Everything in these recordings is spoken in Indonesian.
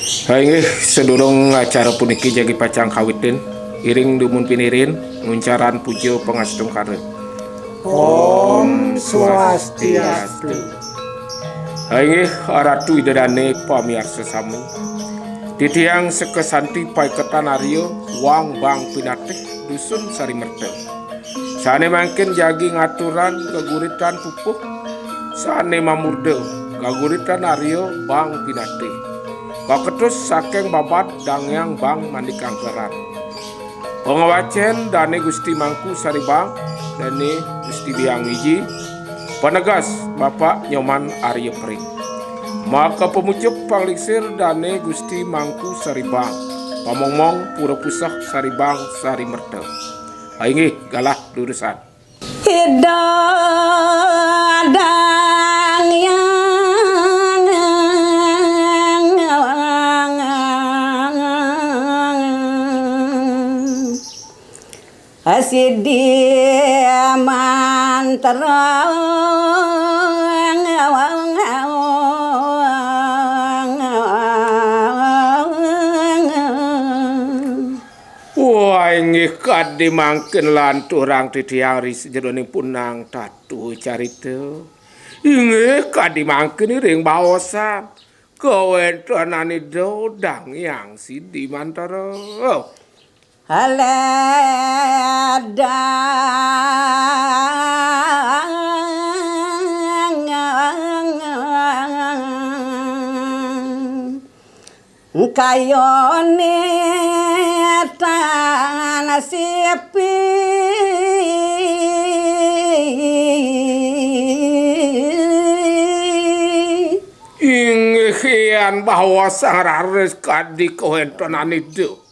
Hai sedurung acara puniki jagi pacang kawitin iring dumun pinirin nguncaran pujo pengastung karen. Om Swastiastu. Hai aratu idadane pamiarsa sami titiang sekesanti paiketan aryo wang bang pinatih dusun Sarimertel. Sane mangkin jagi ngaturan keguritan pupuh sane mamurde kaguritan aryo bang pinatih kaketus saking babat dangyang bang mandikang keran. Pengawacen dane Gusti Mangku Saribang dane Gusti Biang Wiji penegas Bapak Nyoman Arya Pring. Maka pemucuk pangliksir dane Gusti Mangku Saribang pamongmong pura pusah Saribang Sarimertel. Aingih galah lurusan Hidadang yang asidia mantra Ingih kadi mangkin lanturang titiang ris jeroning punang tatu carita. Ingih kadi mangkin ring baosan kawentanani dodang yang sidi mantara. Kayone tanah sepi Ingihian bahwa sang raris kadi kawentanani do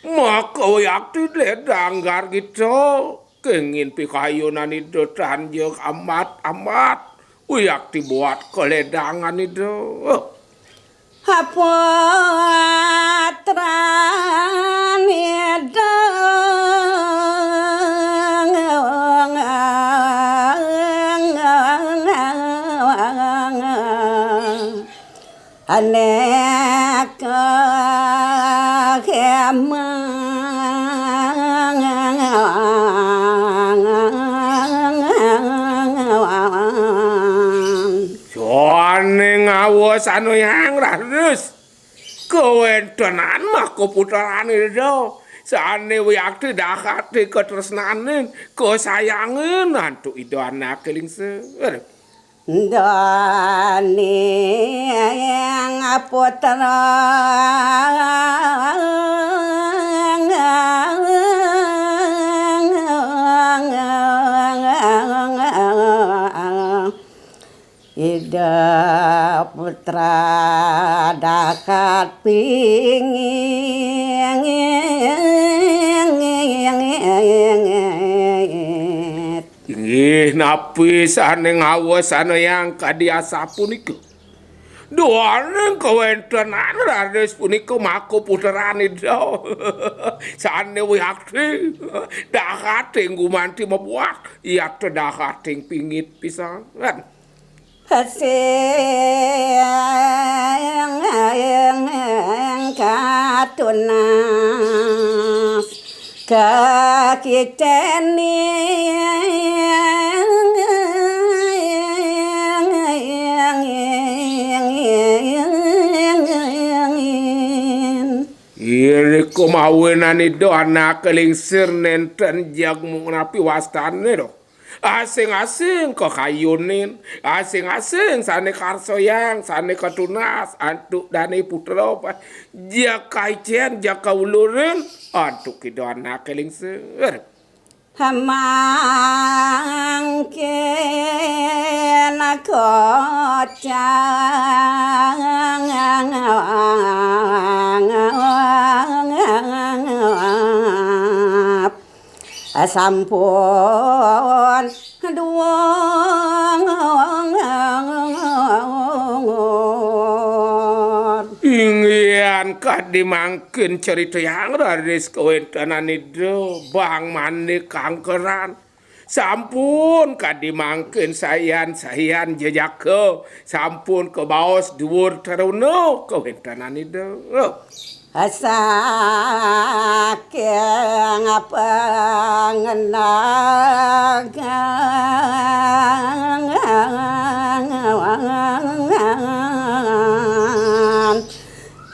maka yakti ledanggar gitu kengin pikayunan itu tanjok amat yakti buat keledangan itu. apa trani anek Soane ngawas anu yang raris kawentenan mah keputarane do sane yakti dakati ketresnanen kesayangan antuk itu anak kelingser. Dani yang putra ida putra dakat pingin Inggih napi sane ngawas anu yang kadiasa punika. Doane kawentenan raris punika mako puterane do. Sane yakti dakate gumanti mabuat iya teh dakate pingit pisan. Hasing katunas kaki Iri kumawinan itu anak kelingsir nenten jagmu napi wastane do. Asing-asing kekayunin, asing-asing sane karsoyang, sane katunas, antuk dane putra jakaicen jakaulurin, antuk itu anak kelingsir. Hamangkin kocang sampun duwang Ingian kadi mangkin cerita yang raris kawentenan itu bang mani kangkeran Sampun kadimangkeun sayan jejake sampun ke baos dhuwur teruna kawentanan ieu. Saking pangenagan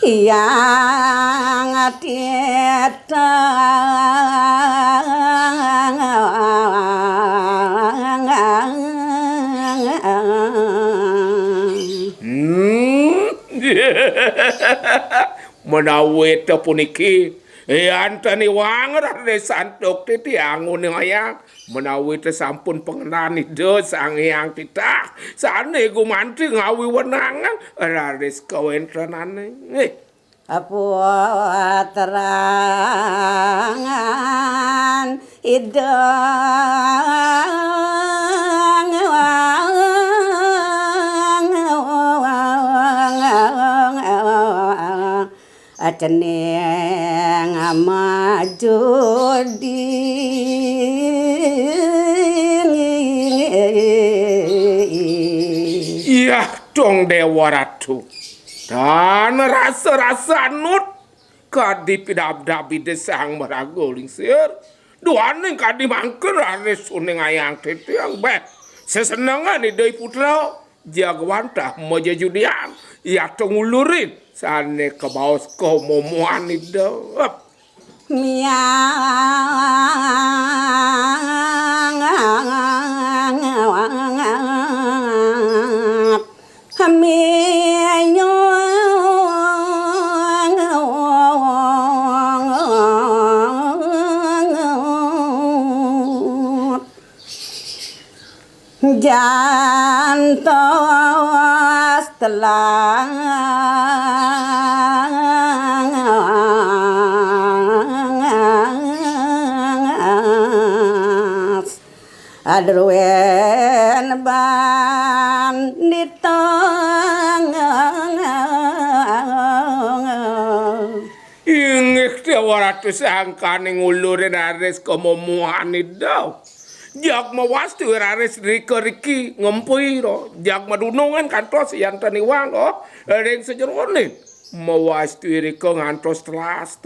yang Menawi teu puniki anteni wanger santuk titiang unaya menawi teu sampun pengenan ieu Sang Hyang Titah sane gumanti ngawi wenangan raris kawentenane puterangan idang ceneng maju di iya dong Dewa Ratu dan rasa-rasa nut kadi pidabdabi desang merago lingsir duaning kadi mangker raris suning ayang titiang beh sesenengan idei putra jagwantah moja judian iya tengulurin sane ke baos ko momoan itu miang minyo jantos telas adruen bandito ingik Dewa Ratu sangkane ngulurin aris kemomuan itu jak mawasti raris riki ngempiro jak madunungan kantos yantani wang ring sejerone mawasti riko ngantos telas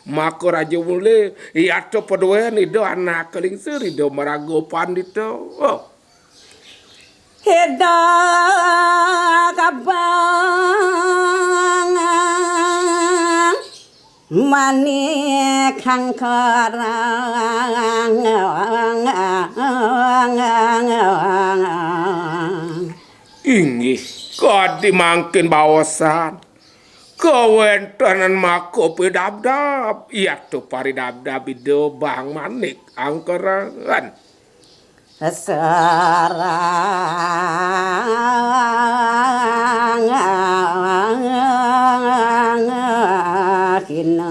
maka raja mule yato paduan itu anak kelingsir itu marago pandito heda kabang manik hangkarang inggih kadi mangkin bawasan kawentanan mako pidabdab iya tu paridabdab itu bang manik angkerangan sarang kina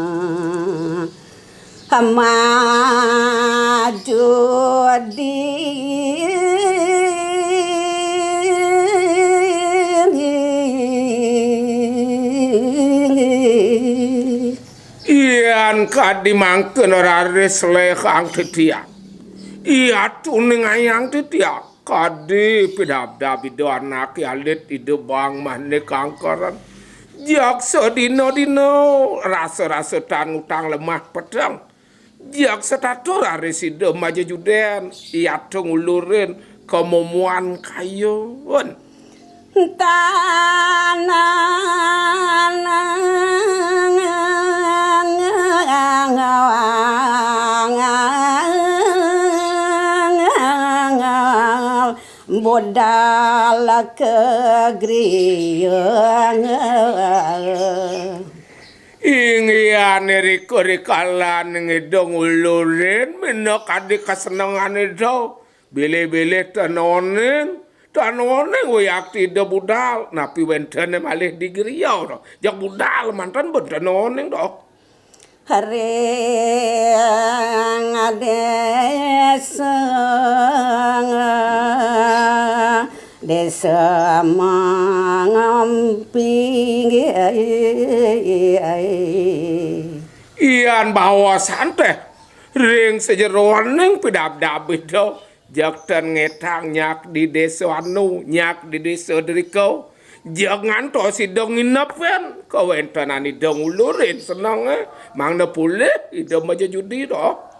maju di ian kadi mangken raris lekang titiak iya tuning ayang titiak kadi pidabdab itu anak alit itu bang manik angkeran jak sedino rasa-rasa utang lemah pedang jak setatur raris itu maju juden iya ngulurin kemomuan kayun bodal kegriang ingyan riko rikalan ngedong ulurin menok adik kesenangan itu bile-bile tanonin waktu itu budal napi wentene malih digriau jak budal mantan bentanonin dok Hareng desa mangamping ian bawa santai ring sejeroning pidab-dab itu jakten ngetang nyak di desa anu nyak di desa dari kau jangan to si dong inap kan kau entanan idong ulurin senang mang na pulih idong maja judi doh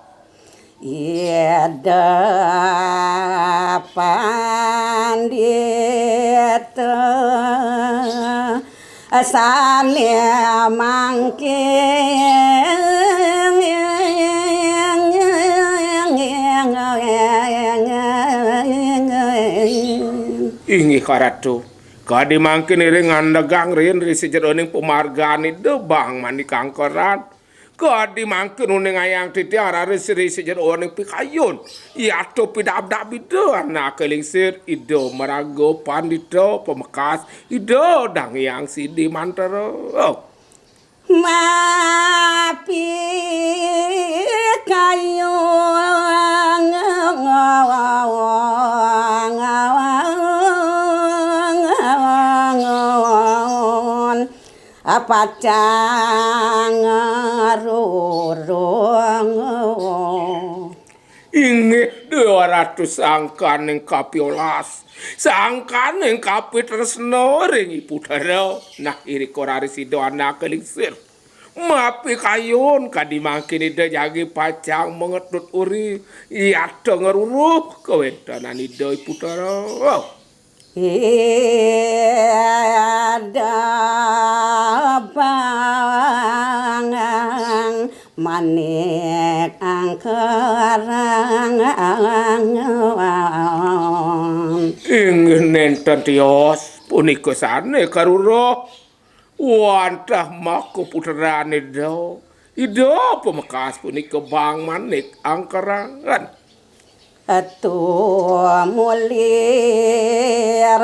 Ida pandita asale mangke ingi karatu kadi mangkin ring andagang rin ri sejeroning pemargaan itu bang mani kangkoran kadi mangkin uning ayang titi arare siri sejeroning pikayun ya to pidab-dab itu anak kelingsir ido marago pandito pemekas ido dang yang sidi mantero mapi kayu apa cangarurung ingi 200 angkan yang kapiolas sangkan yang kapi tresno ring ipudara nah iri korari sido anak kelingsir mapi kayun kadi makin ida jagi pacang mengetut uri iya dengerurup kewentanan ida ipudara ada bangang manik angkerang ingin nenten tios punika sane karuro wantah mako puterane do ido pemekas punika bang manik angkerangan Tua mulirare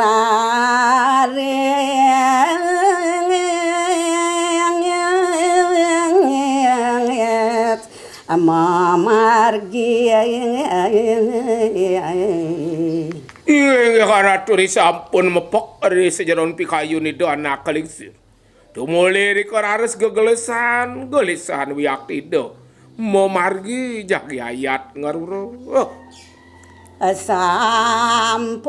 mamargi inge karatu ri sampun mepok ri sejeron pikayun itu anak kelingsir tumuli ri korares gegelesan wiakti do memargi jagi ayat ngaruro sampun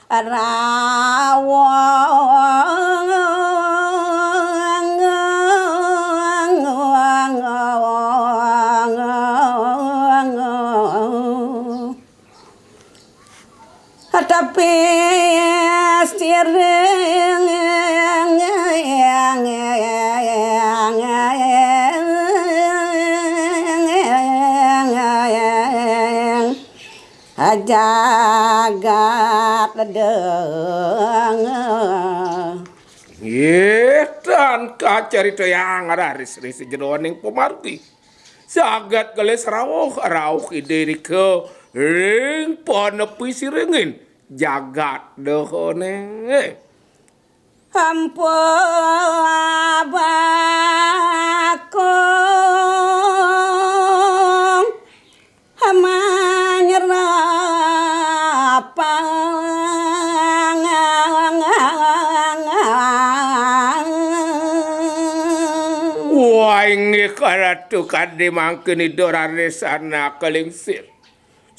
rawang tapi sireng jagat ledeng dan kacarita yang raris jeroning pemarti sagat geles rawuh ideri ke ring ponepi siringin jagat dehone ampun bakong wah ingi karatu kadi mangkin idorare sana kelingsir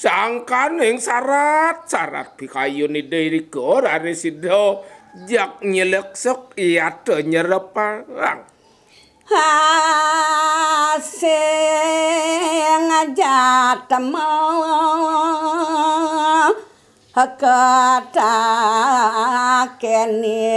sangkan yang syarat pikayun ideri korare sido jak nyeleksok iato nyerepang asing jatemo kata kene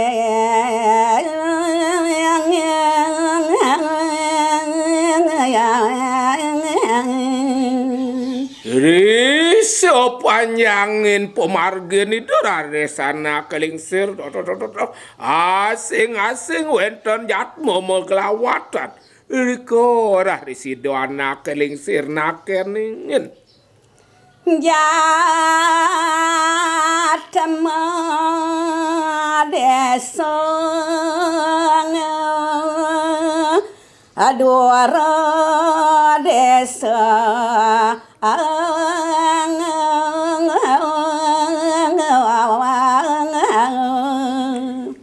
riso panjangin pemargin itu rare sana kelingsir asing wenten jatmo megelawatan riko rari sido anak kelingsir nakeningin jatemo desa aduara desa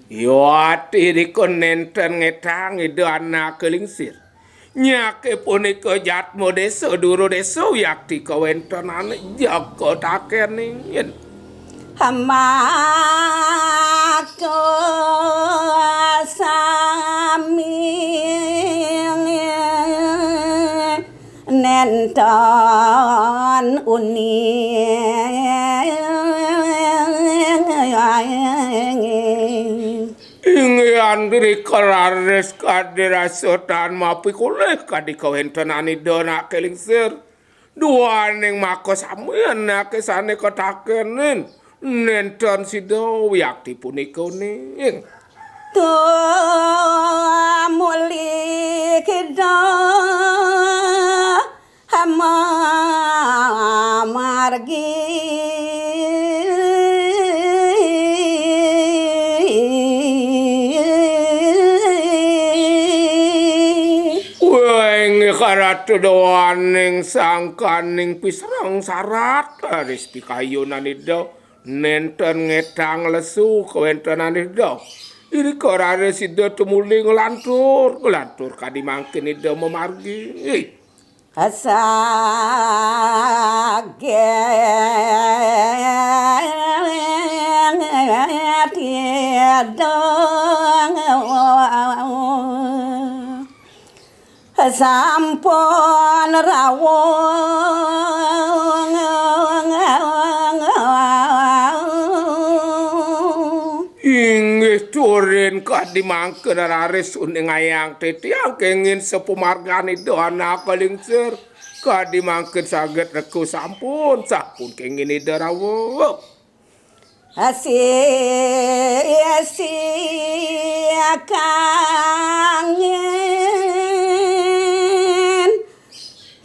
yo ati dikon nenten ngetang itu anak kelingsir nyake punika jatmo desa duro desa yakti kawentenane jaga takening Hamako sami nenton uni Andri karares kadirasotan mapi kuleh kadi kawentenani dona kelingser duaning mako samian kesane kotakenin nenten sido yakti punika ning tu muli kita hama margi karatu doaning sangkaning pisrang sarat aris pikayunan ido nenten ngetang lesu kawentenan ido iri korare sido tumuli ngelantur kadi mangkin ido memargi asage sampun rawuh inggih turin kadi mangken raris uning ayang titiang kengin sepumargani doana kalingser kadi mangken saged reku sampun kengin ida rawuh kangen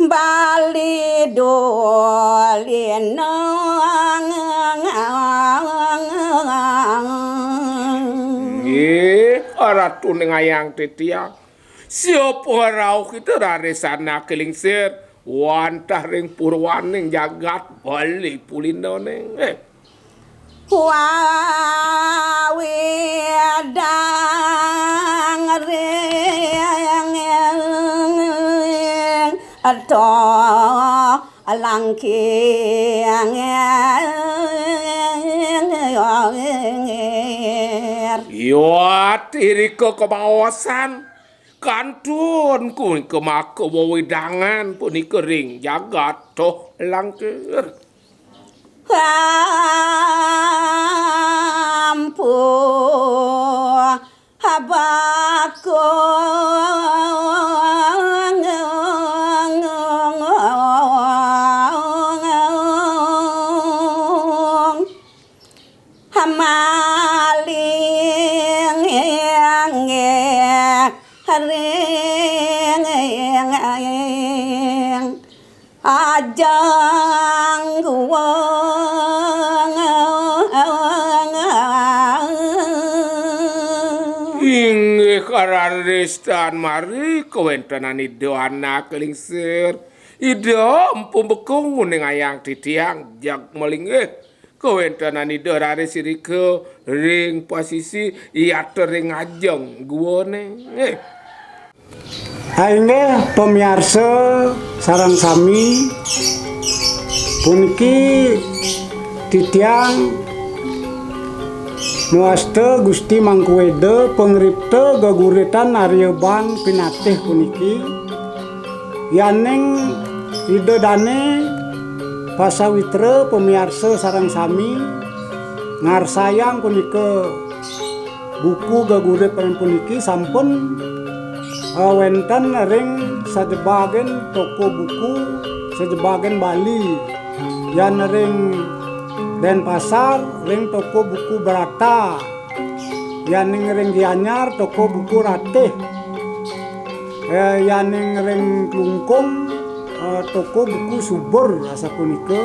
bali dolin ratu ning ayang titiang siapa rauh kita raresana kelingser wantah ring purwaning jagat bali pulindone wawedang reng ato alangking Yot iriko kebawasan kantun kun kemako wedangan punika ring jagat toh langkir ampun habako ajang inggih kararistan mari kawentenan ido anak kelingser ido empun bekung ning ayang titiang jag melinggih kawentenan ido raris sirike ring posisi iate ring ajeng guone Hainge pemirsa sarang sami puniki titiang muaste Gusti Mangkuwede pengripta geguritan Aryaban pinatih puniki yaning ide dane pasawitra pemirsa sarang sami ngarsayang punika buku gegurit puniki sampun wenten ring sajebagen toko buku sajebagen Bali yan ring Denpasar ring toko buku Berata yaning ring Gianyar toko buku Ratih yaning ring Klungkung toko buku Subur asa punika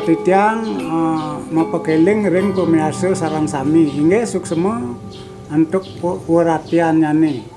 titiang mapakeling ring pemirsa sarang sami hingga suksema untuk perhatiannya nih.